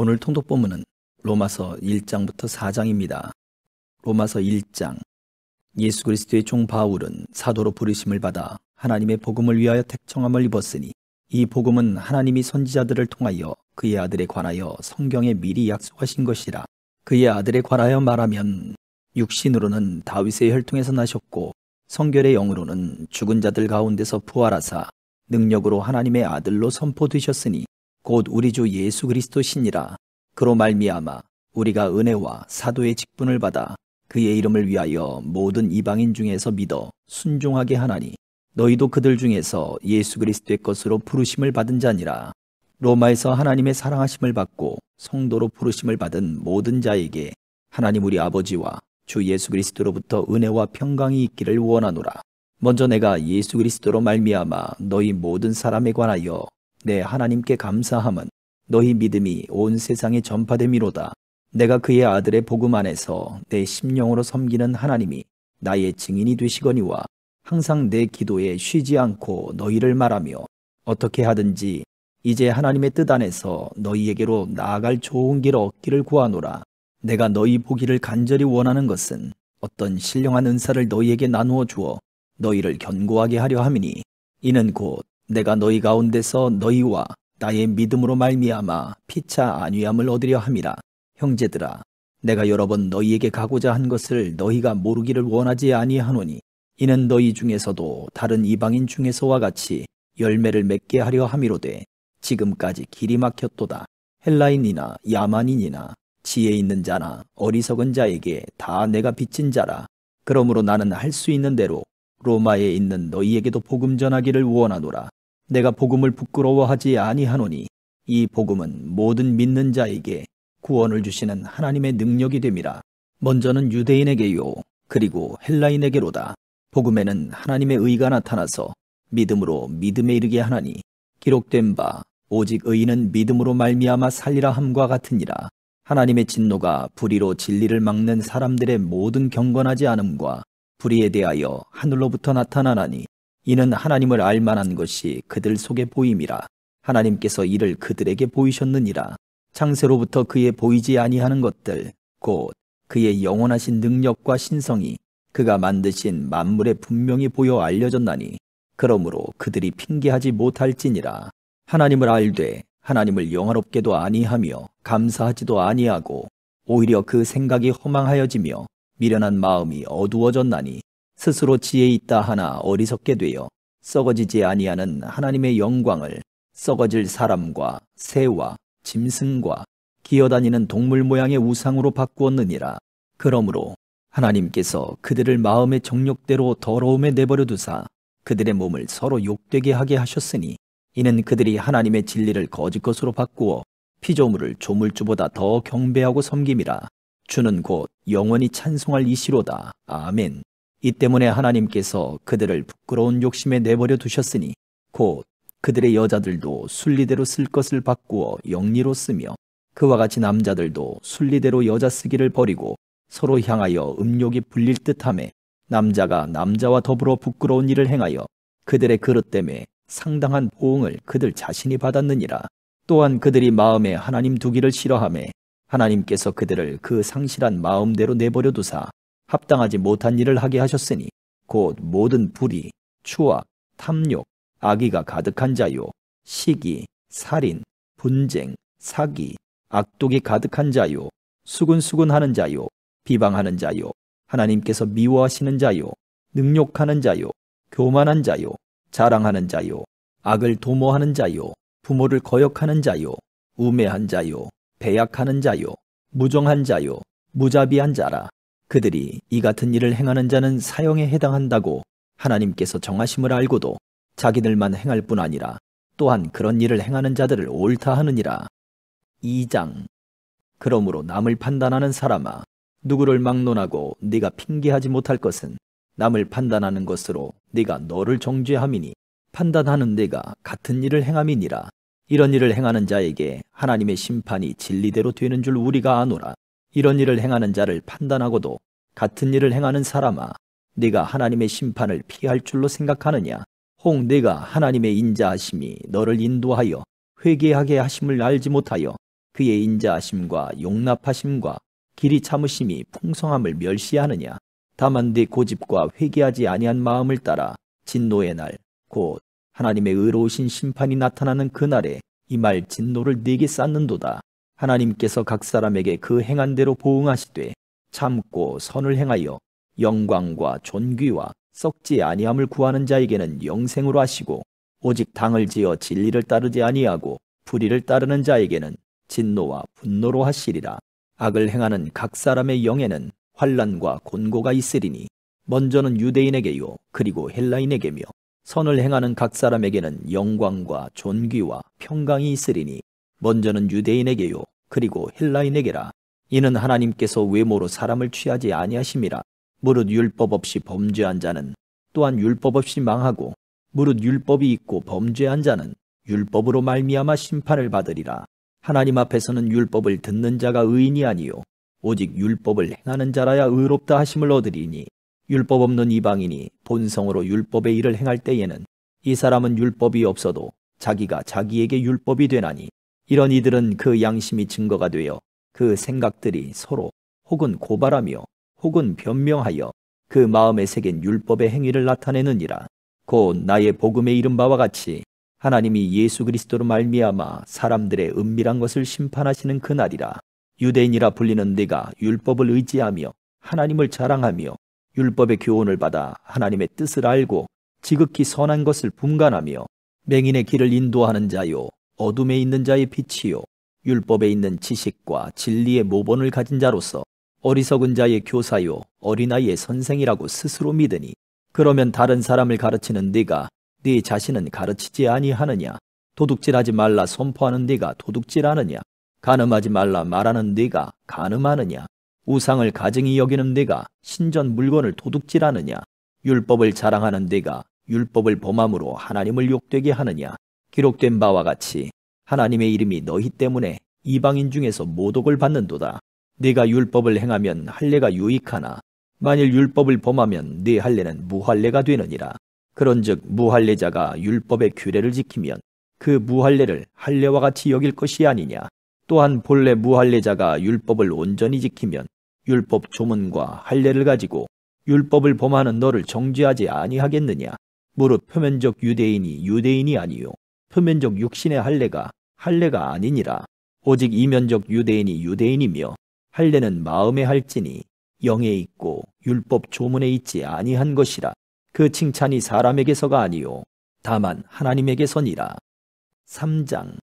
오늘 통독 본문은 로마서 1장부터 4장입니다. 로마서 1장. 예수 그리스도의 종 바울은 사도로 부르심을 받아 하나님의 복음을 위하여 택정함을 입었으니 이 복음은 하나님이 선지자들을 통하여 그의 아들에 관하여 성경에 미리 약속하신 것이라. 그의 아들에 관하여 말하면 육신으로는 다윗의 혈통에서 나셨고 성결의 영으로는 죽은 자들 가운데서 부활하사 능력으로 하나님의 아들로 선포되셨으니 곧 우리 주 예수 그리스도시니라. 그로 말미암아 우리가 은혜와 사도의 직분을 받아 그의 이름을 위하여 모든 이방인 중에서 믿어 순종하게 하나니 너희도 그들 중에서 예수 그리스도의 것으로 부르심을 받은 자니라. 로마에서 하나님의 사랑하심을 받고 성도로 부르심을 받은 모든 자에게 하나님 우리 아버지와 주 예수 그리스도로부터 은혜와 평강이 있기를 원하노라. 먼저 내가 예수 그리스도로 말미암아 너희 모든 사람에 관하여 내 하나님께 감사함은 너희 믿음이 온 세상에 전파됨이로다. 내가 그의 아들의 복음 안에서 내 심령으로 섬기는 하나님이 나의 증인이 되시거니와 항상 내 기도에 쉬지 않고 너희를 말하며 어떻게 하든지 이제 하나님의 뜻 안에서 너희에게로 나아갈 좋은 길을 얻기를 구하노라. 내가 너희 보기를 간절히 원하는 것은 어떤 신령한 은사를 너희에게 나누어 주어 너희를 견고하게 하려 함이니 이는 곧 내가 너희 가운데서 너희와 나의 믿음으로 말미암아 피차 안위함을 얻으려 함이라. 형제들아, 내가 여러 번 너희에게 가고자 한 것을 너희가 모르기를 원하지 아니하노니 이는 너희 중에서도 다른 이방인 중에서와 같이 열매를 맺게 하려 함이로되 지금까지 길이 막혔도다. 헬라인이나 야만인이나 지혜 있는 자나 어리석은 자에게 다 내가 빚진 자라. 그러므로 나는 할 수 있는 대로 로마에 있는 너희에게도 복음 전하기를 원하노라. 내가 복음을 부끄러워하지 아니하노니 이 복음은 모든 믿는 자에게 구원을 주시는 하나님의 능력이 됨이라. 먼저는 유대인에게요 그리고 헬라인에게로다. 복음에는 하나님의 의가 나타나서 믿음으로 믿음에 이르게 하나니 기록된 바 오직 의인은 믿음으로 말미암아 살리라 함과 같으니라. 하나님의 진노가 불의로 진리를 막는 사람들의 모든 경건하지 않음과 불의에 대하여 하늘로부터 나타나나니 이는 하나님을 알만한 것이 그들 속에 보임이라. 하나님께서 이를 그들에게 보이셨느니라. 창세로부터 그의 보이지 아니하는 것들 곧 그의 영원하신 능력과 신성이 그가 만드신 만물에 분명히 보여 알려졌나니 그러므로 그들이 핑계하지 못할지니라. 하나님을 알되 하나님을 영화롭게도 아니하며 감사하지도 아니하고 오히려 그 생각이 허망하여지며 미련한 마음이 어두워졌나니 스스로 지혜 있다 하나 어리석게 되어 썩어지지 아니하는 하나님의 영광을 썩어질 사람과 새와 짐승과 기어다니는 동물 모양의 우상으로 바꾸었느니라. 그러므로 하나님께서 그들을 마음의 정욕대로 더러움에 내버려 두사 그들의 몸을 서로 욕되게 하게 하셨으니 이는 그들이 하나님의 진리를 거짓 것으로 바꾸어 피조물을 조물주보다 더 경배하고 섬김이라. 주는 곧 영원히 찬송할 이시로다. 아멘. 이 때문에 하나님께서 그들을 부끄러운 욕심에 내버려 두셨으니 곧 그들의 여자들도 순리대로 쓸 것을 바꾸어 영리로 쓰며 그와 같이 남자들도 순리대로 여자 쓰기를 버리고 서로 향하여 음욕이 불릴 듯하며 남자가 남자와 더불어 부끄러운 일을 행하여 그들의 그릇 때문에 상당한 보응을 그들 자신이 받았느니라. 또한 그들이 마음에 하나님 두기를 싫어하며 하나님께서 그들을 그 상실한 마음대로 내버려 두사 합당하지 못한 일을 하게 하셨으니 곧 모든 불의, 추악, 탐욕, 악의가 가득한 자요 시기, 살인, 분쟁, 사기, 악독이 가득한 자요 수군수군하는 자요 비방하는 자요 하나님께서 미워하시는 자요 능욕하는 자요 교만한 자요 자랑하는 자요 악을 도모하는 자요 부모를 거역하는 자요 우매한 자요 배약하는 자요 무정한 자요 무자비한 자라. 그들이 이 같은 일을 행하는 자는 사형에 해당한다고 하나님께서 정하심을 알고도 자기들만 행할 뿐 아니라 또한 그런 일을 행하는 자들을 옳다 하느니라. 2장. 그러므로 남을 판단하는 사람아, 누구를 막론하고 네가 핑계하지 못할 것은 남을 판단하는 것으로 네가 너를 정죄함이니 판단하는 네가 같은 일을 행함이니라. 이런 일을 행하는 자에게 하나님의 심판이 진리대로 되는 줄 우리가 아노라. 이런 일을 행하는 자를 판단하고도 같은 일을 행하는 사람아, 네가 하나님의 심판을 피할 줄로 생각하느냐? 혹 네가 하나님의 인자하심이 너를 인도하여 회개하게 하심을 알지 못하여 그의 인자하심과 용납하심과 길이 참으심이 풍성함을 멸시하느냐? 다만 네 고집과 회개하지 아니한 마음을 따라 진노의 날, 곧 하나님의 의로우신 심판이 나타나는 그날에 이 말 진노를 네게 쌓는도다. 하나님께서 각 사람에게 그 행한 대로 보응하시되 참고 선을 행하여 영광과 존귀와 썩지 아니함을 구하는 자에게는 영생으로 하시고, 오직 당을 지어 진리를 따르지 아니하고 불의를 따르는 자에게는 진노와 분노로 하시리라. 악을 행하는 각 사람의 영에는 환난과 곤고가 있으리니 먼저는 유대인에게요 그리고 헬라인에게며, 선을 행하는 각 사람에게는 영광과 존귀와 평강이 있으리니 먼저는 유대인에게요 그리고 헬라인에게라. 이는 하나님께서 외모로 사람을 취하지 아니하심이라. 무릇 율법 없이 범죄한 자는 또한 율법 없이 망하고, 무릇 율법이 있고 범죄한 자는 율법으로 말미암아 심판을 받으리라. 하나님 앞에서는 율법을 듣는 자가 의인이 아니요 오직 율법을 행하는 자라야 의롭다 하심을 얻으리니, 율법 없는 이방인이 본성으로 율법의 일을 행할 때에는 이 사람은 율법이 없어도 자기가 자기에게 율법이 되나니, 이런 이들은 그 양심이 증거가 되어 그 생각들이 서로 혹은 고발하며 혹은 변명하여 그 마음에 새긴 율법의 행위를 나타내느니라. 곧 나의 복음에 이른 바와 같이 하나님이 예수 그리스도로 말미암아 사람들의 은밀한 것을 심판하시는 그날이라. 유대인이라 불리는 네가 율법을 의지하며 하나님을 자랑하며 율법의 교훈을 받아 하나님의 뜻을 알고 지극히 선한 것을 분간하며 맹인의 길을 인도하는 자요 어둠에 있는 자의 빛이요 율법에 있는 지식과 진리의 모본을 가진 자로서 어리석은 자의 교사요 어린아이의 선생이라고 스스로 믿으니, 그러면 다른 사람을 가르치는 네가 네 자신은 가르치지 아니하느냐? 도둑질하지 말라 선포하는 네가 도둑질하느냐? 간음하지 말라 말하는 네가 간음하느냐? 우상을 가증히 여기는 네가 신전 물건을 도둑질하느냐? 율법을 자랑하는 네가 율법을 범함으로 하나님을 욕되게 하느냐? 기록된 바와 같이 하나님의 이름이 너희 때문에 이방인 중에서 모독을 받는도다. 네가 율법을 행하면 할례가 유익하나 만일 율법을 범하면 네 할례는 무할례가 되느니라. 그런즉 무할례자가 율법의 규례를 지키면 그 무할례를 할례와 같이 여길 것이 아니냐? 또한 본래 무할례자가 율법을 온전히 지키면 율법 조문과 할례를 가지고 율법을 범하는 너를 정죄하지 아니하겠느냐? 무릇 표면적 유대인이 유대인이 아니요 표면적 육신의 할례가 할례가 아니니라. 오직 이면적 유대인이 유대인이며 할례는 마음에 할지니 영에 있고 율법 조문에 있지 아니한 것이라. 그 칭찬이 사람에게서가 아니요 다만 하나님에게서니라. 3장.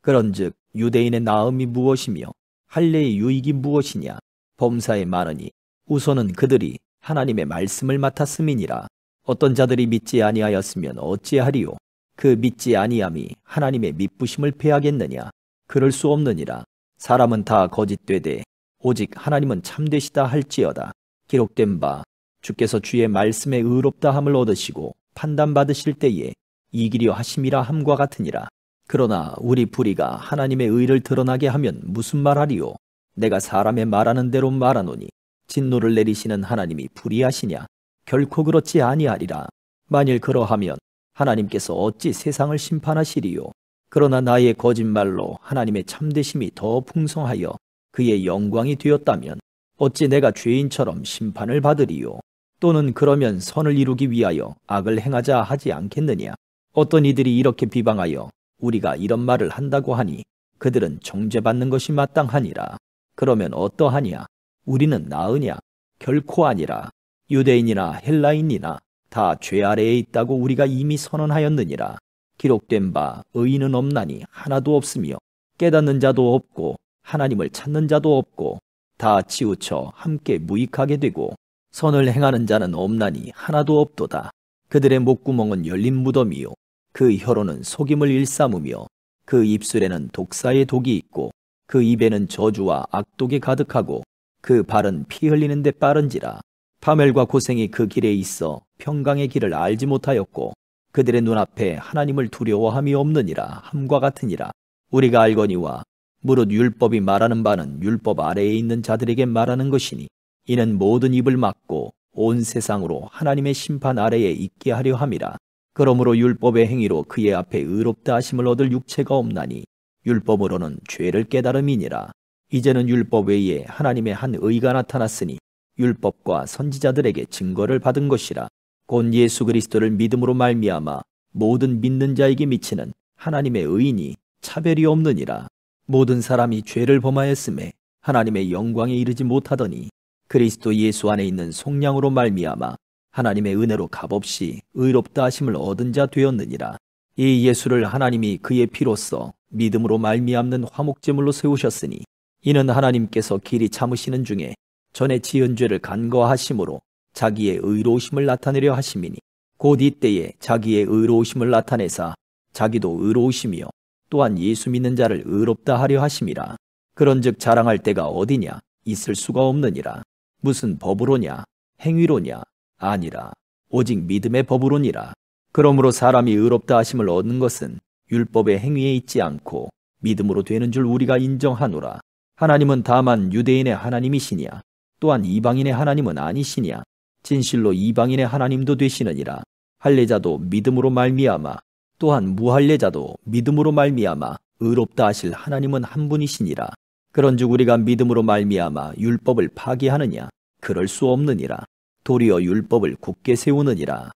그런즉 유대인의 나음이 무엇이며 할례의 유익이 무엇이냐? 범사에 많으니 우선은 그들이 하나님의 말씀을 맡았음이니라. 어떤 자들이 믿지 아니하였으면 어찌하리요? 그 믿지 아니함이 하나님의 믿부심을 패하겠느냐? 그럴 수 없느니라. 사람은 다 거짓되되 오직 하나님은 참되시다 할지어다. 기록된 바 주께서 주의 말씀에 의롭다함을 얻으시고 판단받으실 때에 이기려 하심이라 함과 같으니라. 그러나 우리 불의가 하나님의 의를 드러나게 하면 무슨 말하리요? 내가 사람의 말하는 대로 말하노니 진노를 내리시는 하나님이 불의하시냐? 결코 그렇지 아니하리라. 만일 그러하면 하나님께서 어찌 세상을 심판하시리요? 그러나 나의 거짓말로 하나님의 참되심이 더 풍성하여 그의 영광이 되었다면 어찌 내가 죄인처럼 심판을 받으리요? 또는 그러면 선을 이루기 위하여 악을 행하자 하지 않겠느냐? 어떤 이들이 이렇게 비방하여 우리가 이런 말을 한다고 하니 그들은 정죄받는 것이 마땅하니라. 그러면 어떠하냐? 우리는 나으냐? 결코 아니라. 유대인이나 헬라인이나 다 죄 아래에 있다고 우리가 이미 선언하였느니라. 기록된 바 의인은 없나니 하나도 없으며 깨닫는 자도 없고 하나님을 찾는 자도 없고 다 치우쳐 함께 무익하게 되고 선을 행하는 자는 없나니 하나도 없도다. 그들의 목구멍은 열린 무덤이요 그 혀로는 속임을 일삼으며 그 입술에는 독사의 독이 있고 그 입에는 저주와 악독이 가득하고 그 발은 피 흘리는 데 빠른지라. 파멸과 고생이 그 길에 있어 평강의 길을 알지 못하였고 그들의 눈앞에 하나님을 두려워함이 없느니라 함과 같으니라. 우리가 알거니와 무릇 율법이 말하는 바는 율법 아래에 있는 자들에게 말하는 것이니 이는 모든 입을 막고 온 세상으로 하나님의 심판 아래에 있게 하려 함이라. 그러므로 율법의 행위로 그의 앞에 의롭다 하심을 얻을 육체가 없나니 율법으로는 죄를 깨달음이니라. 이제는 율법 외에 하나님의 한 의가 나타났으니 율법과 선지자들에게 증거를 받은 것이라. 곧 예수 그리스도를 믿음으로 말미암아 모든 믿는 자에게 미치는 하나님의 의인이 차별이 없느니라. 모든 사람이 죄를 범하였음에 하나님의 영광에 이르지 못하더니 그리스도 예수 안에 있는 속량으로 말미암아 하나님의 은혜로 값없이 의롭다 하심을 얻은 자 되었느니라. 이 예수를 하나님이 그의 피로써 믿음으로 말미암는 화목제물로 세우셨으니 이는 하나님께서 길이 참으시는 중에 전에 지은 죄를 간거하심으로 자기의 의로우심을 나타내려 하심이니 곧 이때에 자기의 의로우심을 나타내사 자기도 의로우시며 또한 예수 믿는 자를 의롭다 하려 하심이라. 그런즉 자랑할 때가 어디냐? 있을 수가 없느니라. 무슨 법으로냐? 행위로냐? 아니라 오직 믿음의 법으로니라. 그러므로 사람이 의롭다 하심을 얻는 것은 율법의 행위에 있지 않고 믿음으로 되는 줄 우리가 인정하노라. 하나님은 다만 유대인의 하나님이시냐? 또한 이방인의 하나님은 아니시냐? 진실로 이방인의 하나님도 되시느니라. 할례자도 믿음으로 말미암아 또한 무할례자도 믿음으로 말미암아 의롭다 하실 하나님은 한 분이시니라. 그런즉 우리가 믿음으로 말미암아 율법을 파기하느냐? 그럴 수 없느니라. 도리어 율법을 굳게 세우느니라.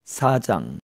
4장.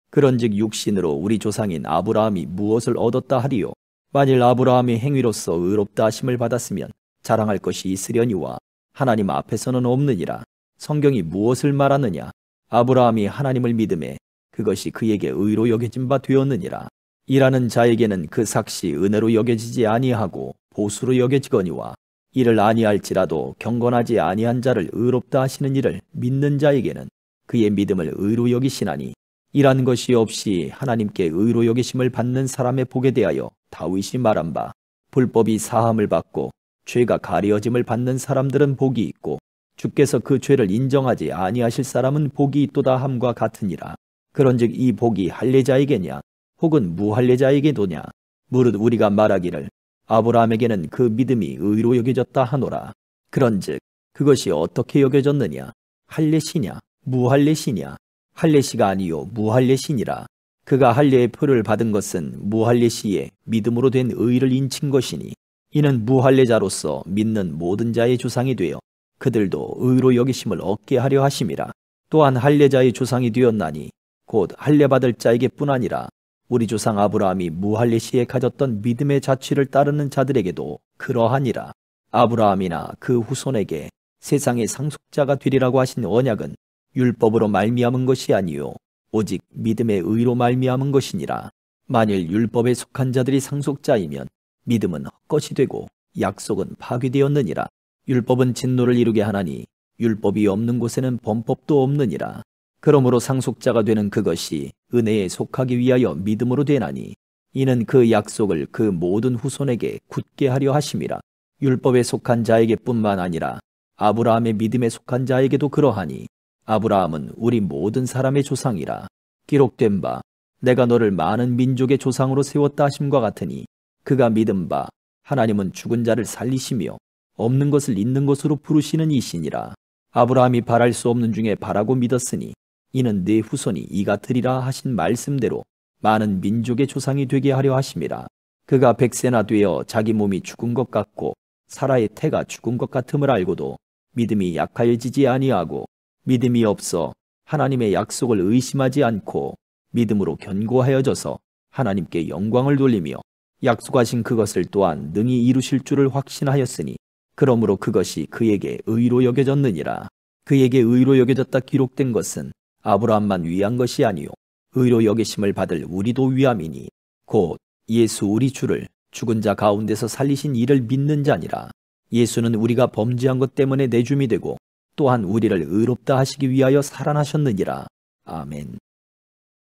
그런즉 육신으로 우리 조상인 아브라함이 무엇을 얻었다 하리요? 만일 아브라함이 행위로서 의롭다 하심을 받았으면 자랑할 것이 있으려니와 하나님 앞에서는 없느니라. 성경이 무엇을 말하느냐? 아브라함이 하나님을 믿음에 그것이 그에게 의로 여겨진 바 되었느니라. 일하는 자에게는 그 삭시 은혜로 여겨지지 아니하고 보수로 여겨지거니와 이를 아니할지라도 경건하지 아니한 자를 의롭다 하시는 이를 믿는 자에게는 그의 믿음을 의로 여기시나니 이란 것이 없이 하나님께 의로 여기심을 받는 사람의 복에 대하여 다윗이 말한 바 불법이 사함을 받고 죄가 가려짐을 받는 사람들은 복이 있고 주께서 그 죄를 인정하지 아니하실 사람은 복이 있도다 함과 같으니라. 그런즉 이 복이 할례자에게냐 혹은 무할례자에게도냐? 무릇 우리가 말하기를 아브라함에게는 그 믿음이 의로 여겨졌다 하노라. 그런즉 그것이 어떻게 여겨졌느냐? 할례시냐 무할례시냐? 할례시가 아니요 무할례시니라. 그가 할례의 표를 받은 것은 무할례시에 믿음으로 된 의를 인친 것이니 이는 무할례자로서 믿는 모든 자의 조상이 되어 그들도 의로 여기심을 얻게 하려 하심이라. 또한 할례자의 조상이 되었나니 곧 할례받을 자에게뿐 아니라 우리 조상 아브라함이 무할례시에 가졌던 믿음의 자취를 따르는 자들에게도 그러하니라. 아브라함이나 그 후손에게 세상의 상속자가 되리라고 하신 언약은 율법으로 말미암은 것이 아니요 오직 믿음의 의로 말미암은 것이니라. 만일 율법에 속한 자들이 상속자이면 믿음은 헛것이 되고 약속은 파괴되었느니라. 율법은 진노를 이루게 하나니 율법이 없는 곳에는 범법도 없느니라. 그러므로 상속자가 되는 그것이 은혜에 속하기 위하여 믿음으로 되나니 이는 그 약속을 그 모든 후손에게 굳게 하려 하심이라. 율법에 속한 자에게뿐만 아니라 아브라함의 믿음에 속한 자에게도 그러하니 아브라함은 우리 모든 사람의 조상이라. 기록된 바 내가 너를 많은 민족의 조상으로 세웠다 하심과 같으니 그가 믿은 바 하나님은 죽은 자를 살리시며 없는 것을 있는 것으로 부르시는 이시니라. 아브라함이 바랄 수 없는 중에 바라고 믿었으니 이는 네 후손이 이같으리라 하신 말씀대로 많은 민족의 조상이 되게 하려 하심이라. 그가 100세나 되어 자기 몸이 죽은 것 같고 사라의 태가 죽은 것 같음을 알고도 믿음이 약하여지지 아니하고 믿음이 없어 하나님의 약속을 의심하지 않고 믿음으로 견고하여져서 하나님께 영광을 돌리며 약속하신 그것을 또한 능히 이루실 줄을 확신하였으니 그러므로 그것이 그에게 의로 여겨졌느니라. 그에게 의로 여겨졌다 기록된 것은 아브라함만 위한 것이 아니요 의로 여기심을 받을 우리도 위함이니 곧 예수 우리 주를 죽은 자 가운데서 살리신 이를 믿는 자니라. 예수는 우리가 범죄한 것 때문에 내줌이 되고 또한 우리를 의롭다 하시기 위하여 살아나셨느니라. 아멘.